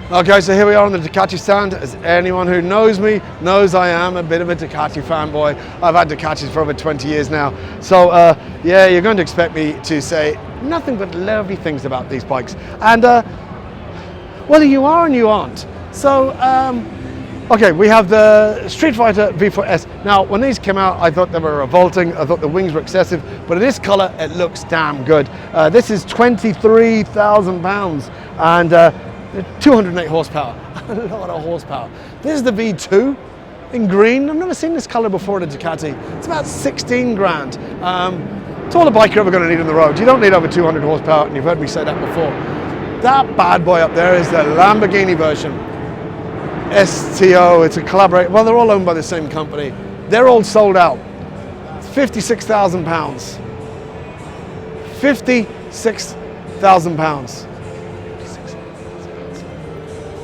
Okay, so here we are on the Ducati stand. As anyone who knows me knows, I am a bit of a Ducati fanboy. I've had Ducatis for over 20 years now. So yeah, you're going to expect me to say nothing but lovely things about these bikes. And well, you are and you aren't. So okay, we have the Street Fighter V4S. Now, when these came out, I thought they were revolting. I thought the wings were excessive, but in this color, it looks damn good. This is £23,000 and 208 horsepower, a lot of horsepower. This is the V2 in green. I've never seen this color before in a Ducati. It's about 16 grand. It's all a bike you're ever going to need on the road. You don't need over 200 horsepower, and you've heard me say that before. That bad boy up there is the Lamborghini version. STO, it's a collaboration. Well, they're all owned by the same company. They're all sold out. It's £56,000. £56,000.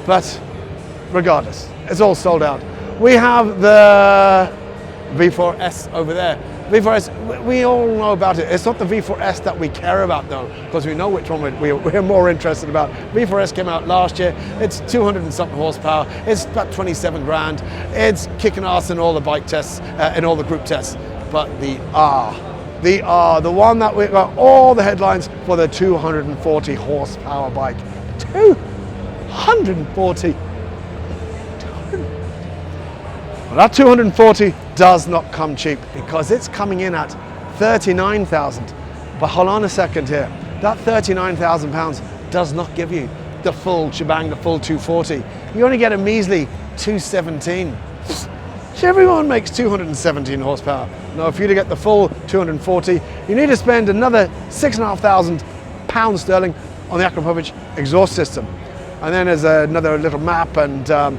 But regardless, it's all sold out. We have the V4S over there. V4S, we all know about it. It's not the V4S that we care about though, because we know which one we're more interested about. V4S came out last year. It's 200 and something horsepower. It's about 27 grand. It's kicking ass in all the bike tests, in all the group tests. But the the one that we got all the headlines for the 240 horsepower bike. 240. Well, that 240 does not come cheap because it's coming in at 39,000. But hold on a second here. That 39,000 pounds does not give you the full shebang, the full 240. You only get a measly 217. So everyone makes 217 horsepower. Now, if you to get the full 240, you need to spend another £6,500 sterling on the Akrapovic exhaust system. And then there's another little map, and I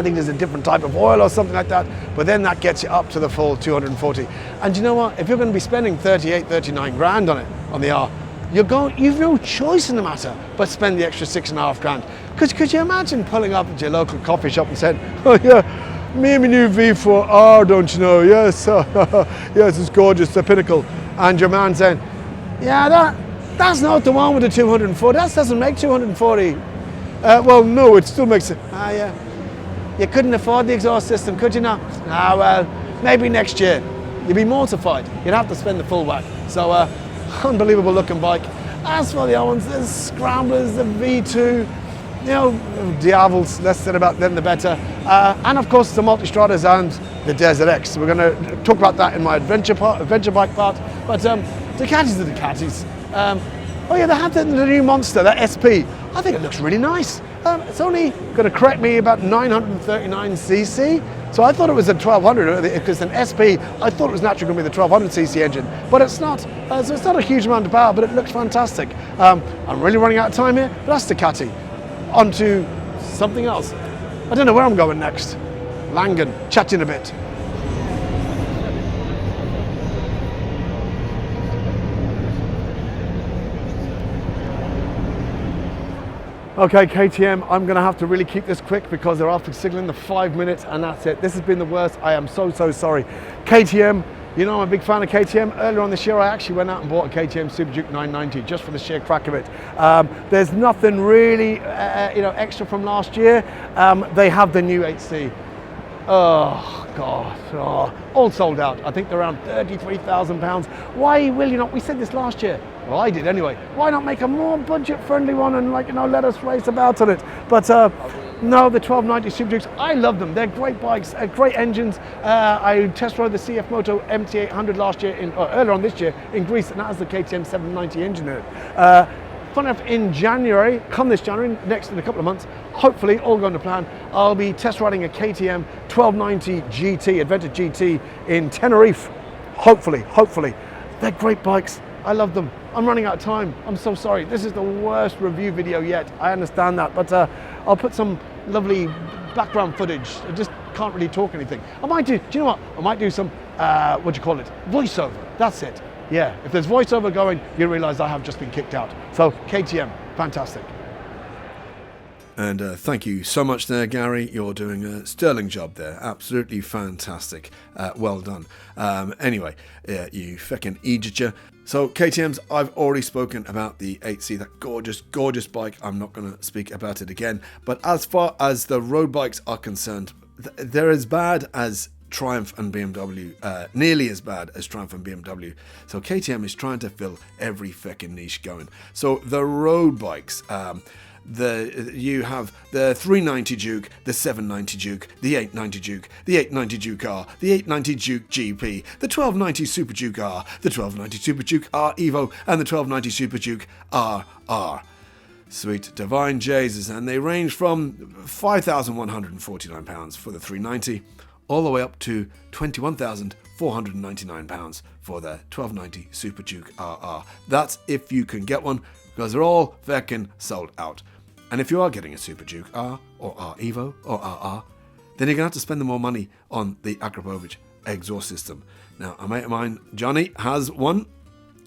think there's a different type of oil or something like that, but then that gets you up to the full 240. And you know what? If you're going to be spending 38, 39 grand on it, on the R, you've no choice in the matter but spend the extra 6.5 grand. Because could you imagine pulling up at your local coffee shop and saying, oh yeah, me and my new V4R, don't you know? Yes, yes, it's gorgeous, the pinnacle. And your man saying, yeah, that's not the one with the 240, that doesn't make 240. Well, no, it still makes it. Yeah. You couldn't afford the exhaust system, could you not? Well, maybe next year. You'd be mortified. You'd have to spend the full whack. So, unbelievable looking bike. As for the other ones, the Scramblers, the V2, you know, Diavels, less said about them the better. And of course, the Multistradas and the Desert X. We're going to talk about that in my adventure bike part. But Ducatis are Ducatis. Oh yeah, they have the new monster, that SP. I think it looks really nice. It's only going to correct me about 939cc. So I thought it was a 1200 because an SP, I thought it was naturally going to be the 1200cc engine, but it's not. So it's not a huge amount of power, but it looks fantastic. I'm really running out of time here, but that's Ducati. On to something else. I don't know where I'm going next. Langen, chat in a bit. Okay, KTM, I'm going to have to really keep this quick because they're after signaling the 5 minutes and that's it. This has been the worst. I am so sorry. KTM, you know I'm a big fan of KTM. Earlier on this year, I actually went out and bought a KTM Super Duke 990 just for the sheer crack of it. There's nothing really extra from last year. They have the new 8C. Oh God, all sold out. I think they're around £33,000. Why will you not? We said this last year. Well, I did anyway. Why not make a more budget-friendly one and let us race about on it? But no, the 1290 Super Dukes, I love them. They're great bikes, great engines. I test rode the CF Moto MT800 last year, earlier on this year in Greece, and that has the KTM 790 engine in it. Fun enough, in January, this January, next in a couple of months, hopefully, all going to plan, I'll be test riding a KTM 1290 GT, Adventure GT in Tenerife. Hopefully. They're great bikes. I love them. I'm running out of time. I'm so sorry. This is the worst review video yet. I understand that, but I'll put some lovely background footage. I just can't really talk anything. I might do you know what? I might do some, voiceover. That's it. Yeah, if there's voiceover going, you realise I have just been kicked out. So KTM, fantastic. And thank you so much there, Gary. You're doing a sterling job there. Absolutely fantastic. Well done. Anyway, you feckin' idiot. So KTM's, I've already spoken about the 8C, that gorgeous, gorgeous bike. I'm not going to speak about it again. But as far as the road bikes are concerned, they're as bad as Triumph and BMW, nearly as bad as Triumph and BMW. So KTM is trying to fill every feckin' niche going. So the road bikes, you have the 390 Duke, the 790 Duke, the 890 Duke, the 890 Duke R, the 890 Duke GP, the 1290 Super Duke R, the 1290 Super Duke R Evo, and the 1290 Super Duke RR. Sweet divine Jesus, and they range from £5,149 for the 390, all the way up to £21,499 for the 1290 Super Duke RR. That's if you can get one, because they're all feckin' sold out. And if you are getting a Super Duke R or R Evo or RR, then you're going to have to spend more money on the Akrapovic exhaust system. Now, a mate of mine, Johnny, has one.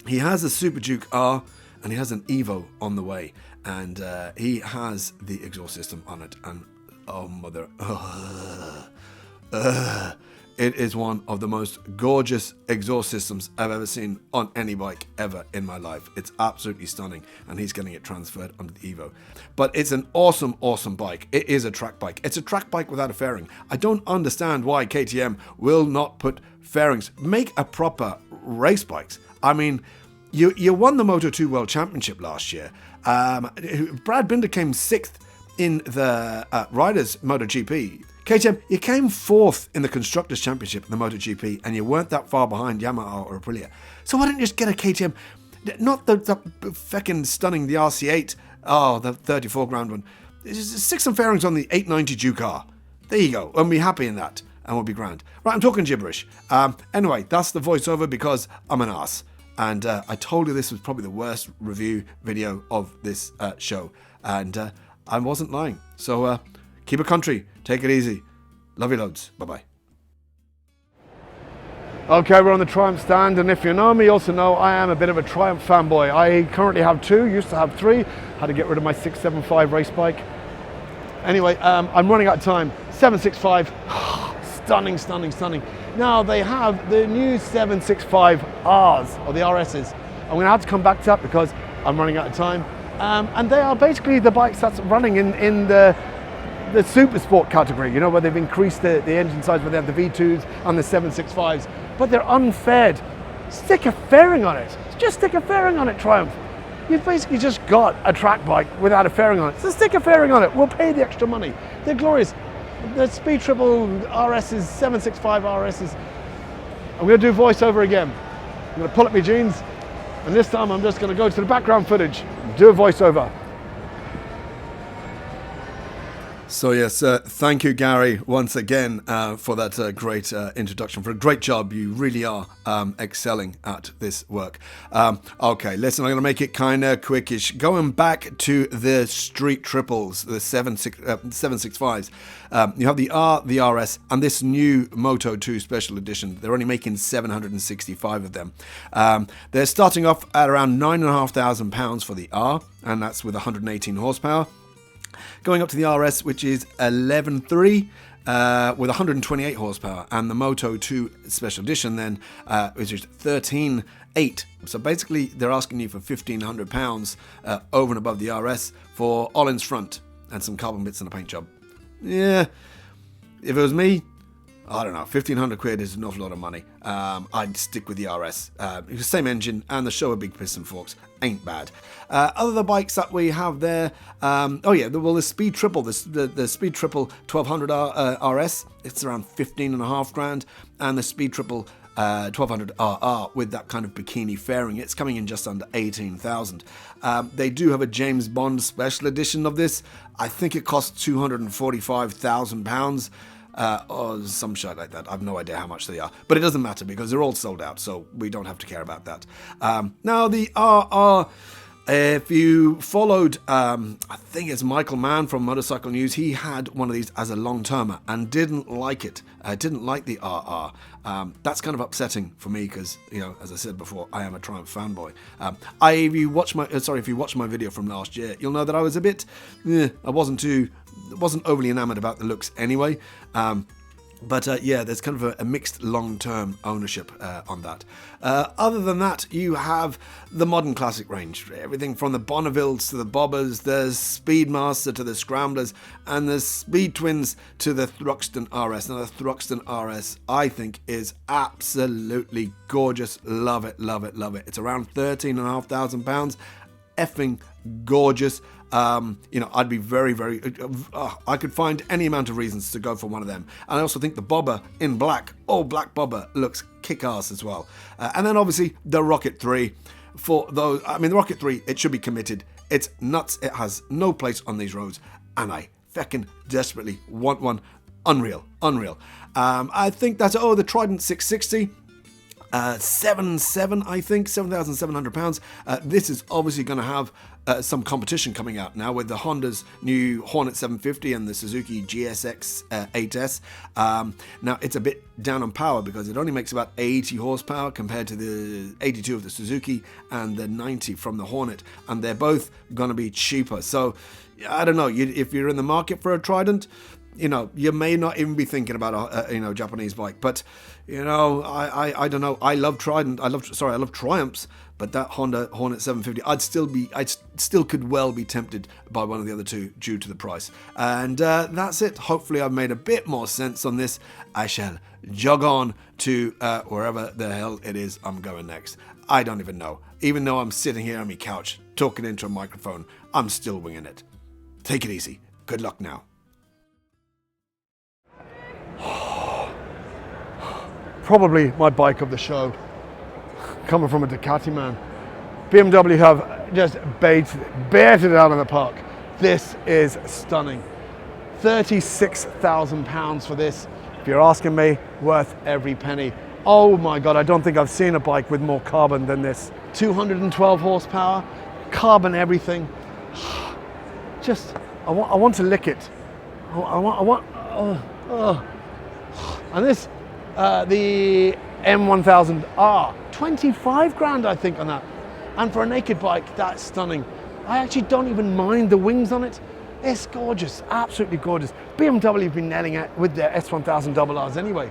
He has a Super Duke R and he has an Evo on the way. And he has the exhaust system on it. And, oh, mother. It is one of the most gorgeous exhaust systems I've ever seen on any bike ever in my life. It's absolutely stunning, and he's getting it transferred onto the Evo. But it's an awesome, awesome bike. It is a track bike. It's a track bike without a fairing. I don't understand why KTM will not put fairings. Make a proper race bikes. I mean, you won the Moto2 World Championship last year. Brad Binder came 6th in the Riders MotoGP. KTM, you came 4th in the Constructors' Championship in the MotoGP, and you weren't that far behind Yamaha or Aprilia. So why don't you just get a KTM, not the feckin' stunning, the RC8, the 34 grand one. Just stick some fairings on the 890 Duke R. There you go, and be happy in that, and we'll be grand. Right, I'm talking gibberish. Anyway, that's the voiceover because I'm an ass. And I told you this was probably the worst review video of this show, and I wasn't lying. So keep it country. Take it easy. Love you loads. Bye-bye. Okay, we're on the Triumph stand, and if you know me, you also know I am a bit of a Triumph fanboy. I currently have 2, used to have 3. Had to get rid of my 675 race bike. Anyway, I'm running out of time. 765. Stunning, stunning, stunning. Now, they have the new 765Rs, or the RSs. I'm going to have to come back to that because I'm running out of time. And they are basically the bikes that's running in the super sport category, you know, where they've increased the engine size, where they have the V2s and the 765s, but they're unfaired. Stick a fairing on it. Just stick a fairing on it, Triumph. You've basically just got a track bike without a fairing on it. So stick a fairing on it. We'll pay the extra money. They're glorious. The Speed Triple RSs, 765 RSs. I'm going to do voiceover again. I'm going to pull up my jeans, and this time I'm just going to go to the background footage, do a voiceover. So yes, thank you, Gary, once again for that great introduction, for a great job. You really are excelling at this work. Okay, listen, I'm going to make it kind of quickish. Going back to the street triples, the 765s, you have the R, the RS, and this new Moto 2 Special Edition. They're only making 765 of them. They're starting off at around £9,500 for the R, and that's with 118 horsepower. Going up to the RS, which is 11.3 with 128 horsepower, and the Moto 2 Special Edition then, which is 13.8. So basically, they're asking you for £1,500 over and above the RS for Ollins front and some carbon bits and a paint job. Yeah, if it was me, I don't know, 1,500 quid is an awful lot of money. I'd stick with the RS. Same engine and the Showa big piston forks. Ain't bad. Other bikes that we have there, the Speed Triple, the Speed Triple 1200 RS, it's around 15.5 grand, and the Speed Triple 1200 RR with that kind of bikini fairing, it's coming in just under 18,000. They do have a James Bond Special Edition of this. I think it costs £245,000. Or some shit like that. I've no idea how much they are, but it doesn't matter because they're all sold out, so we don't have to care about that. Now the RR, if you followed, I think it's Michael Mann from Motorcycle News, he had one of these as a long-termer and didn't like it. Didn't like the RR. That's kind of upsetting for me because, you know, as I said before, I am a Triumph fanboy. If you watched my video from last year, you'll know that I was a bit, I wasn't overly enamored about the looks anyway. But yeah, there's kind of a mixed long-term ownership on that. Other than that, you have the modern classic range. Everything from the Bonnevilles to the Bobbers, there's Speedmaster to the Scramblers, and the Speed Twins to the Thruxton RS. Now, the Thruxton RS, I think, is absolutely gorgeous. Love it, love it, love it. It's around £13,500. Effing gorgeous. I'd be very, very... I could find any amount of reasons to go for one of them. And I also think the Bobber in black, all black Bobber, looks kick-ass as well. And then obviously the Rocket 3. For those, I mean, the Rocket 3, it should be committed. It's nuts. It has no place on these roads. And I feckin' desperately want one. Unreal. I think that's... the Trident 660. 7.7, I think, £7,700. This is obviously going to have some competition coming out now with the Honda's new Hornet 750 and the Suzuki GSX 8S. Now, it's a bit down on power because it only makes about 80 horsepower compared to the 82 of the Suzuki and the 90 from the Hornet, and they're both going to be cheaper. So, I don't know, if you're in the market for a Trident, you may not even be thinking about a Japanese bike, but I don't know. I love Trident. I love Triumphs, but that Honda Hornet 750, I still could well be tempted by one of the other two due to the price. And that's it. Hopefully, I've made a bit more sense on this. I shall jog on to wherever the hell it is I'm going next. I don't even know. Even though I'm sitting here on my couch talking into a microphone, I'm still winging it. Take it easy. Good luck now. Probably my bike of the show, coming from a Ducati man. BMW have just baited it out of the park. This is stunning. £36,000 for this. If you're asking me, worth every penny. Oh my God, I don't think I've seen a bike with more carbon than this. 212 horsepower, carbon everything. Just, I want to lick it. And this, the M1000R, 25 grand I think on that. And for a naked bike, that's stunning. I actually don't even mind the wings on it. It's gorgeous, absolutely gorgeous. BMW have been nailing it with their S1000RRs anyway.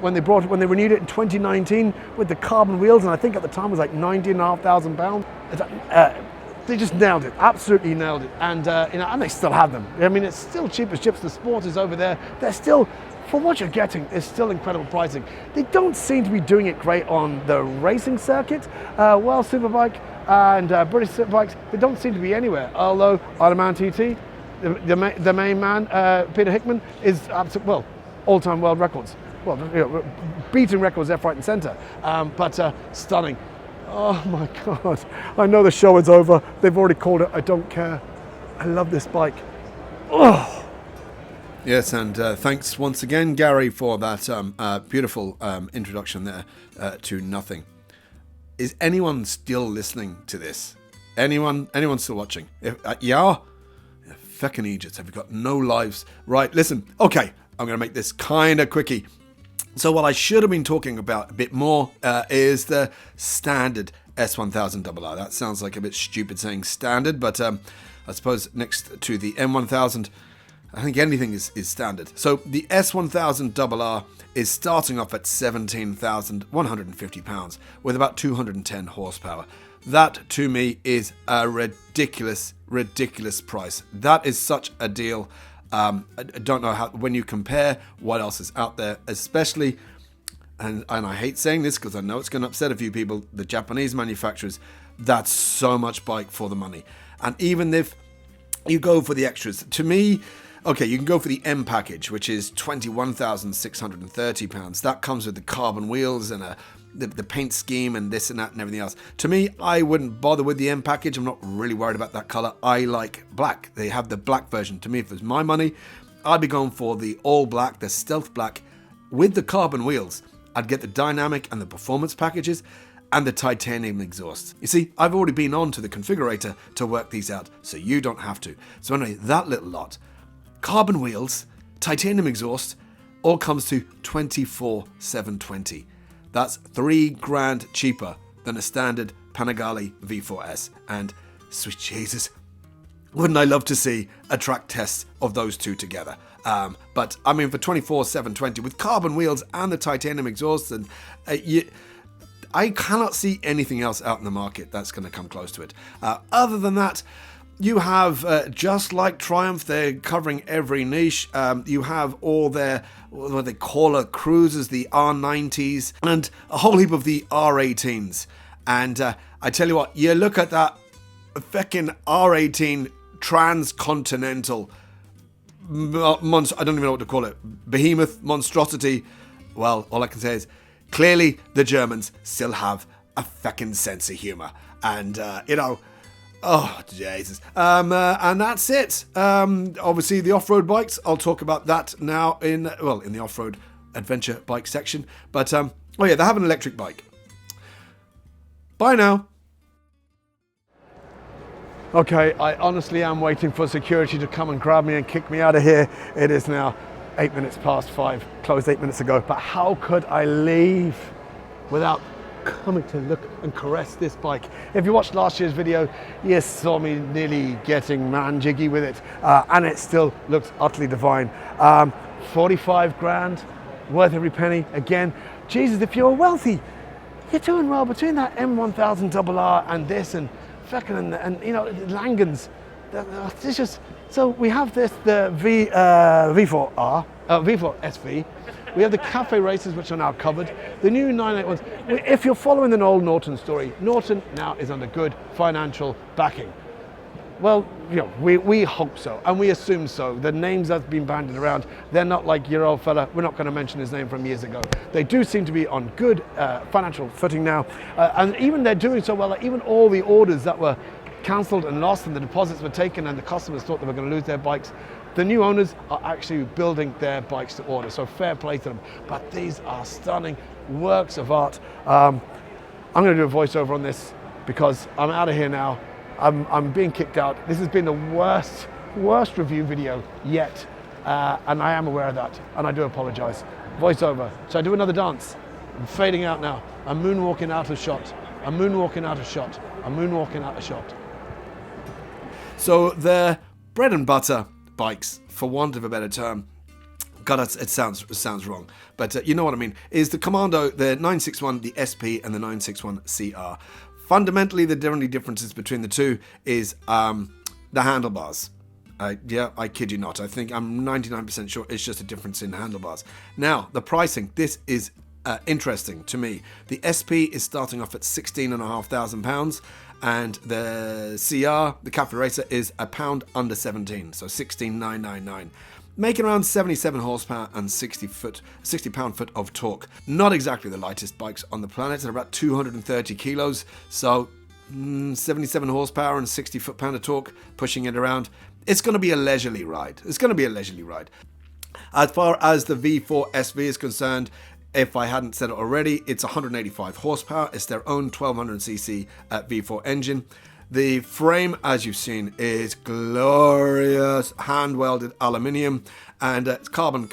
When they renewed it in 2019 with the carbon wheels, and I think at the time it was like £19,500. They just nailed it, absolutely nailed it. And and they still have them. I mean, it's still cheap as chips. The Sport is over there. They're still, for what you're getting, it's still incredible pricing. They don't seem to be doing it great on the racing circuit. World Superbike and British Superbikes, they don't seem to be anywhere. Although Isle of Man TT, the main man, Peter Hickman, is all-time world records. Well, beating records left, right, and centre. But stunning. Oh my God! I know the show is over. They've already called it. I don't care. I love this bike. Oh. Yes, and thanks once again, Gary, for that beautiful introduction there to nothing. Is anyone still listening to this? Anyone still watching? Yeah? Feckin' Egypt, have you got no lives? Right, listen. Okay, I'm going to make this kind of quickie. So what I should have been talking about a bit more is the standard S1000RR. That sounds like a bit stupid saying standard, but I suppose next to the M1000, I think anything is standard. So the S1000RR is starting off at £17,150 with about 210 horsepower. That, to me, is a ridiculous price. That is such a deal. I don't know how, when you compare what else is out there, especially, and I hate saying this because I know it's going to upset a few people, the Japanese manufacturers, that's so much bike for the money. And even if you go for the extras, to me, okay, you can go for the M package, which is £21,630. That comes with the carbon wheels and the paint scheme and this and that and everything else. To me, I wouldn't bother with the M package. I'm not really worried about that color. I like black. They have the black version. To me, if it was my money, I'd be going for the all black, the stealth black with the carbon wheels. I'd get the dynamic and the performance packages and the titanium exhaust. You see, I've already been on to the configurator to work these out, so you don't have to. So anyway, that little lot, carbon wheels, titanium exhaust, all comes to $24,720. That's $3,000 cheaper than a standard Panigale V4S. And sweet Jesus, Wouldn't I love to see a track test of those two together? But I mean, for 24/720 with carbon wheels and the titanium exhaust, and I cannot see anything else out in the market that's going to come close to it. Other than that, you have, just like Triumph, they're covering every niche. You have all their, what they call it, cruisers, the R90s, and a whole heap of the R18s. And I tell you what, you look at that fucking R18 transcontinental monster, I don't even know what to call it, behemoth monstrosity. Well, all I can say is, clearly the Germans still have a fucking sense of humour. And, oh, Jesus. And that's it. Obviously, the off-road bikes, I'll talk about that now in the off-road adventure bike section. But, oh yeah, they have an electric bike. Bye now. Okay, I honestly am waiting for security to come and grab me and kick me out of here. It is now 8 minutes past 5, closed 8 minutes ago. But how could I leave without coming to look and caress this bike? If you watched last year's video, you saw me nearly getting man jiggy with it, and it still looks utterly divine. 45 grand, worth every penny. Again, Jesus, if you're wealthy, you're doing well between that M1000RR and this, and fucking, and you know, Langens. It's just, so we have this, the V4R, V4 SV. We have the cafe races, which are now covered. The new 981s. If you're following the old Norton story, Norton now is under good financial backing. Well, you know, we hope so, and we assume so. The names that's been bandied around, they're not like your old fella. We're not going to mention his name from years ago. They do seem to be on good financial footing now, and even they're doing so well. Like even all the orders that were cancelled and lost, and the deposits were taken, and the customers thought they were going to lose their bikes. The new owners are actually building their bikes to order, so fair play to them. But these are stunning works of art. I'm going to do a voiceover on this because I'm out of here now. I'm being kicked out. This has been the worst review video yet, and I am aware of that, and I do apologize. Voiceover. Should I do another dance? I'm fading out now. I'm moonwalking out of shot. I'm moonwalking out of shot. I'm moonwalking out of shot. So they're bread and butter bikes, for want of a better term. God, it sounds wrong, but you know what I mean. Is the Commando, the 961, the SP, and the 961 CR. Fundamentally, the only differences between the two is the handlebars. Yeah, I kid you not. I think I'm 99% sure it's just a difference in handlebars. Now, the pricing. This is interesting to me. The SP is starting off at £16,500, and the CR, the Cafe Racer, is £1 under 17, so 16,999. Making around 77 horsepower and 60 pound-foot of torque. Not exactly the lightest bikes on the planet. They're about 230 kilos, so 77 horsepower and 60 foot-pound of torque, pushing it around. It's going to be a leisurely ride. It's going to be a leisurely ride. As far as the V4 SV is concerned, if I hadn't said it already, it's 185 horsepower. It's their own 1200cc V4 engine. The frame, as you've seen, is glorious, hand-welded aluminium, and it's carbon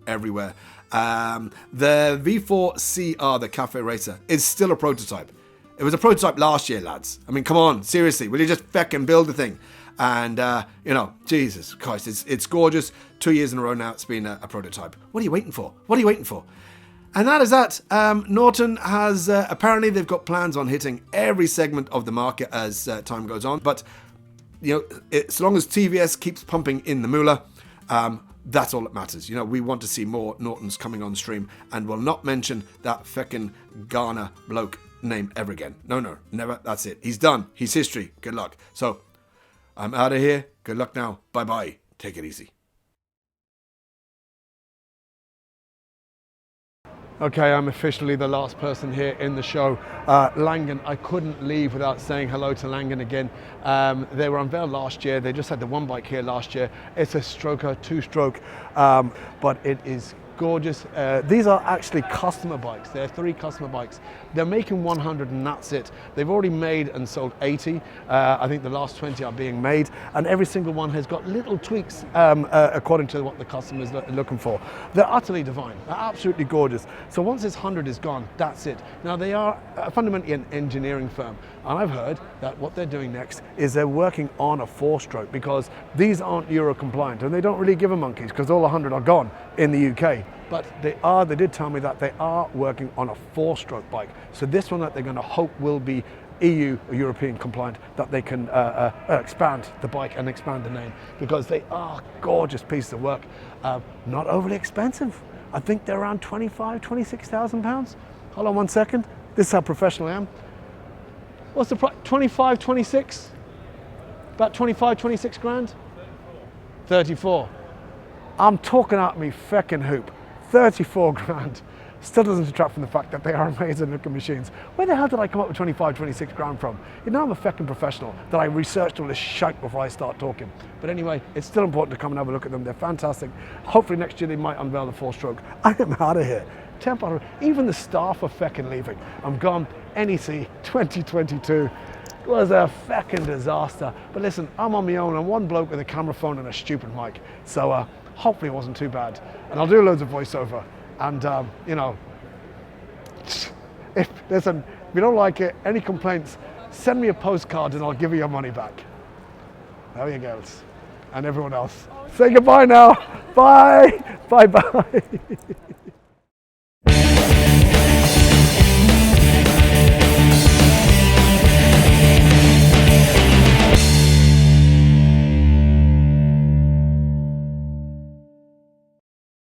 everywhere. The V4 CR, the Cafe Racer, is still a prototype. It was a prototype last year, lads. I mean, come on, seriously, will you just feckin' build the thing? And, you know, Jesus Christ, it's gorgeous. 2 years in a row now, it's been a prototype. What are you waiting for? What are you waiting for? And that is that. Norton has, apparently they've got plans on hitting every segment of the market as time goes on. But, you know, as long as TVS keeps pumping in the moolah, that's all that matters. You know, we want to see more Nortons coming on stream, and we'll not mention that feckin' Ghana bloke name ever again. No, never. That's it. He's done. He's history. Good luck. So, I'm out of here. Good luck now. Bye-bye. Take it easy. Okay, I'm officially the last person here in the show. Langen, I couldn't leave without saying hello to Langen again. They were unveiled last year. They just had the one bike here last year. It's a stroker, two-stroke, but it is gorgeous. These are actually customer bikes. They're 3 customer bikes. They're making 100 and that's it. They've already made and sold 80. I think the last 20 are being made, and every single one has got little tweaks according to what the customer is looking for. They're utterly divine. They're absolutely gorgeous. So once this 100 is gone, that's it. Now they are fundamentally an engineering firm, and I've heard that what they're doing next is they're working on a 4-stroke, because these aren't Euro compliant and they don't really give a monkeys because all 100 are gone in the UK. But they did tell me that they are working on a 4-stroke bike. So this one that they're going to hope will be EU or European compliant, that they can expand the bike and expand the name, because they are gorgeous pieces of work. Not overly expensive. I think they're around 25, 26,000 pounds. Hold on one second. This is how professional I am. What's the price? 25, 26? About 25, 26 grand? 34. I'm talking out me feckin' hoop. 34 grand. Still doesn't detract from the fact that they are amazing looking machines. Where the hell did I come up with 25, 26 grand from? You know, I'm a feckin' professional, that I researched all this shite before I start talking. But anyway, it's still important to come and have a look at them. They're fantastic. Hopefully next year they might unveil the 4-stroke. I am out of here. Even the staff are feckin' leaving. I'm gone. NEC 2022 was a feckin' disaster. But listen, I'm on my own. I'm one bloke with a camera phone and a stupid mic. So hopefully it wasn't too bad. And I'll do loads of voiceover. And, you know, if you don't like it, any complaints, send me a postcard and I'll give you your money back. There you go. And everyone else. Say goodbye now. Bye. Bye-bye.